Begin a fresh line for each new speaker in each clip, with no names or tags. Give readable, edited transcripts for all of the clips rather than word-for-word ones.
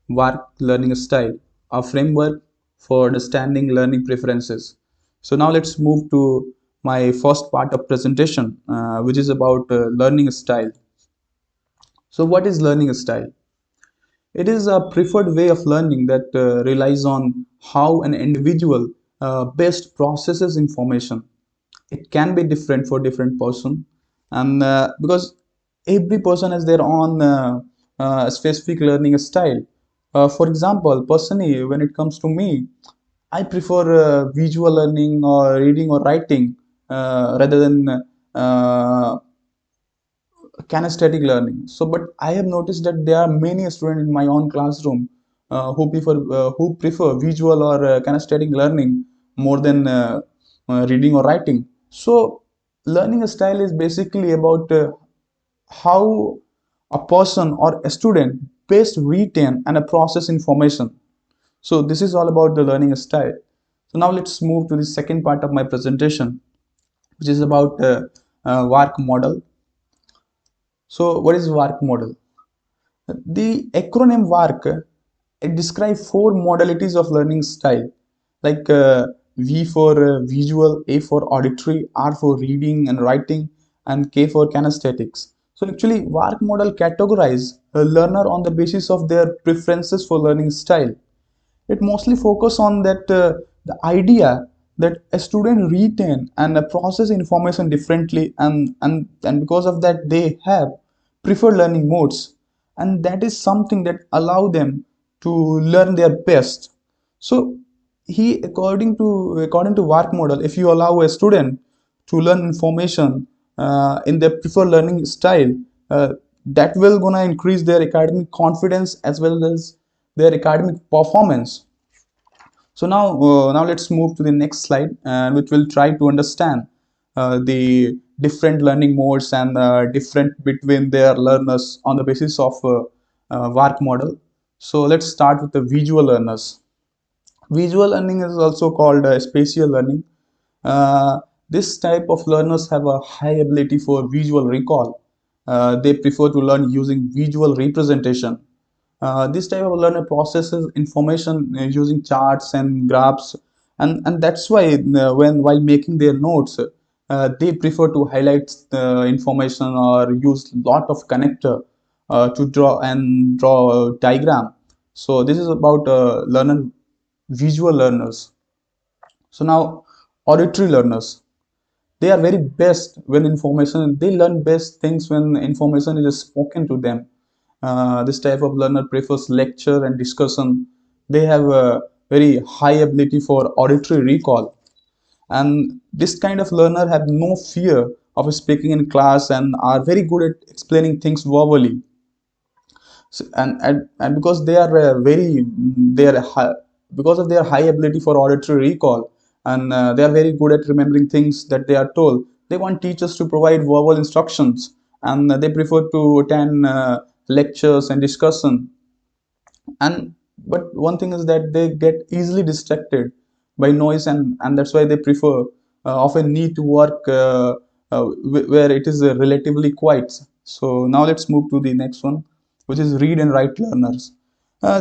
Vark learning style, a framework for understanding learning preferences. So now let's move to my first part of presentation, which is about learning style. So what is learning style? It is a preferred way of learning that relies on how an individual best processes information. It can be different for different person, and because every person has their own specific learning style. For example, personally, when it comes to me, I prefer visual learning or reading or writing rather than kinesthetic learning. So but I have noticed that there are many students in my own classroom who prefer visual or kinesthetic learning more than reading or writing. So learning style is basically about how a person or a student best retain and process information. So this is all about the learning style. So now let's move to the second part of my presentation, which is about Vark model. So what is Vark model? The acronym Vark, it describes four modalities of learning style, like V for visual, A for auditory, R for reading and writing, and K for kinesthetics. So actually, Vark model categorize a learner on the basis of their preferences for learning style. It mostly focus on that the idea that a student retain and process information differently, and because of that they have preferred learning modes, and that is something that allow them to learn their best. So he according to Vark model, if you allow a student to learn information in their preferred learning style, that will gonna increase their academic confidence as well as their academic performance. So now let's move to the next slide, which will try to understand the different learning modes and different between their learners on the basis of Vark model. So let's start with the visual learners. Visual learning is also called spatial learning. This type of learners have a high ability for visual recall. They prefer to learn using visual representation. This type of learner processes information using charts and graphs, and that's why when while making their notes, they prefer to highlight information or use lot of connector to draw a diagram. So this is about learner visual learners. So now auditory learners, they are very best when information, they learn best things when information is spoken to them. This type of learner prefers lecture and discussion. They have a very high ability for auditory recall, and this kind of learner have no fear of speaking in class and are very good at explaining things verbally. So, and because they are they are high, because of their high ability for auditory recall, and they are very good at remembering things that they are told, they want teachers to provide verbal instructions, and they prefer to attend lectures and discussion. And but one thing is that they get easily distracted by noise, and that's why they prefer often need to work where it is relatively quiet. So now let's move to the next one, which is read and write learners.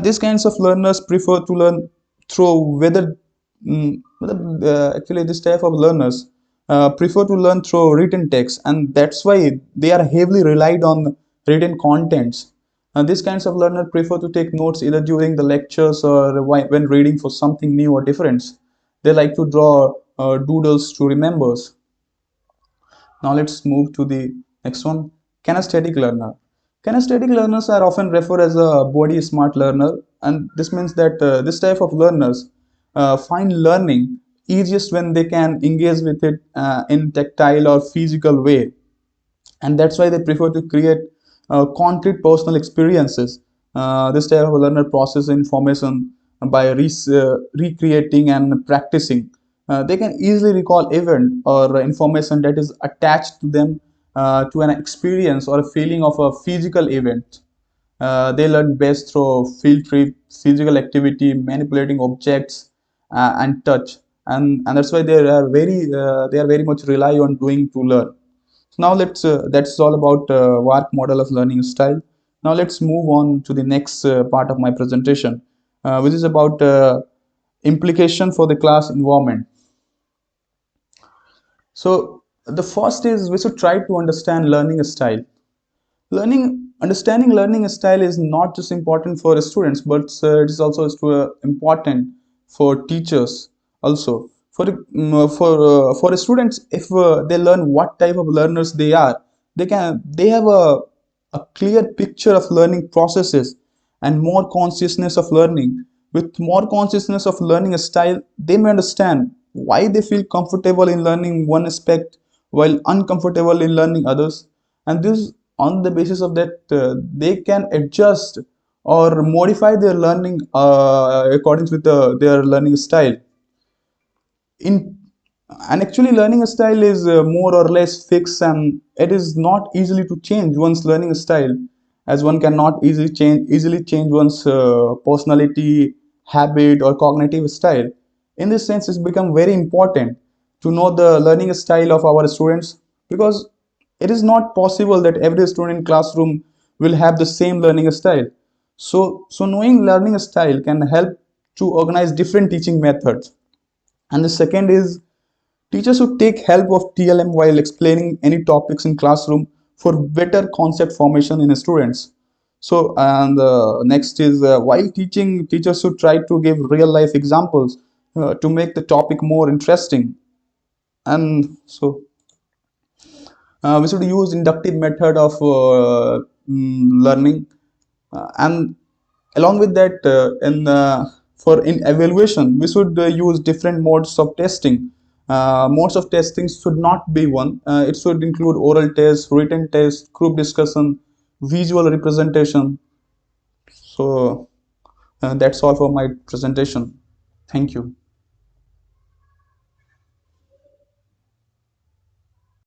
These kinds of learners prefer to learn through actually this type of learners prefer to learn through written text, and that's why they are heavily relied on written contents. These kinds of learners prefer to take notes either during the lectures or when reading for something new or different. They like to draw doodles to remember. Now let's move to the next one, kinesthetic learner. Kinesthetic learners are often referred as a body smart learner, and this means that this type of learners find learning easiest when they can engage with it in tactile or physical way, and that's why they prefer to create concrete personal experiences. This type of learner process information by recreating and practicing. They can easily recall event or information that is attached to them to an experience or a feeling of a physical event. They learn best through field trip, physical activity, manipulating objects, and touch, and that's why they are very much rely on doing to learn. So now let's that's all about Vark model of learning style. Now let's move on to the next part of my presentation, which is about implication for the class environment. So the first is we should try to understand learning style. Understanding learning style is not just important for students, but it is also important for teachers also. For students, if they learn what type of learners they are, they have a clear picture of learning processes and more consciousness of learning. With more consciousness of learning style, they may understand why they feel comfortable in learning one aspect while uncomfortable in learning others. And this, on the basis of that, they can adjust or modify their learning according to their learning style. In and actually learning style is more or less fixed, and it is not easily to change one's learning style, as one cannot easily change one's personality, habit, or cognitive style. In this sense, it's become very important to know the learning style of our students, because it is not possible that every student in classroom will have the same learning style. So knowing learning style can help to organize different teaching methods. And the second is, teachers should take help of TLM while explaining any topics in classroom for better concept formation in students. So, and next is, while teaching, teachers should try to give real life examples to make the topic more interesting. And so, we should use inductive method of learning, and along with that, in evaluation, we should use different modes of testing. Modes of testing should not be one. It should include oral test, written test, group discussion, visual representation. So that's all for my presentation. Thank you.